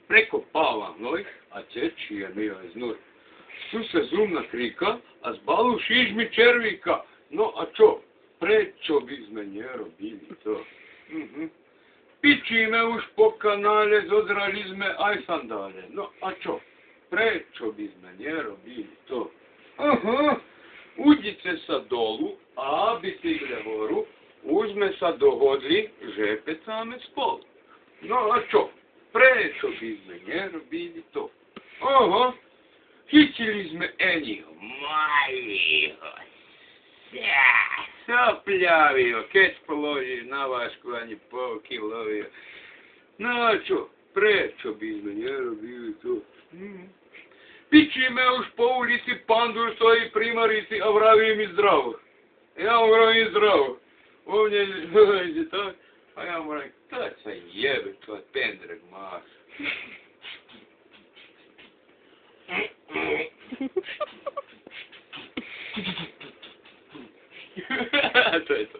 Prekopava noj, a ćečija mio iz noj. Tu se zumna krika, a zbalu šižmi červika. No, a čo? Prečo bi zmenjero bili to? Piči me už po kanale, zodrali sme aj sandale. No, a čo? Prečo bi zmenjero bili to? Uđice sa dolu, a bi stigle horu, uzme sa dohodli, žepecame spolu. No, a čo? Prečo bi zmenjero bili to? Hitili sme eniho, maliho, sapljavio, keć položio na vašku, ani polki lovio. No, a čo? Prečo bi zmenjero bili to? Piči me už po ulici, pandur stoji primarici, a vravi mi zdravo. Ja mu vravim zdravo. Ovdje je tak, a ja mu vravim, to se jebe, tvoj pendrek mas. To je to.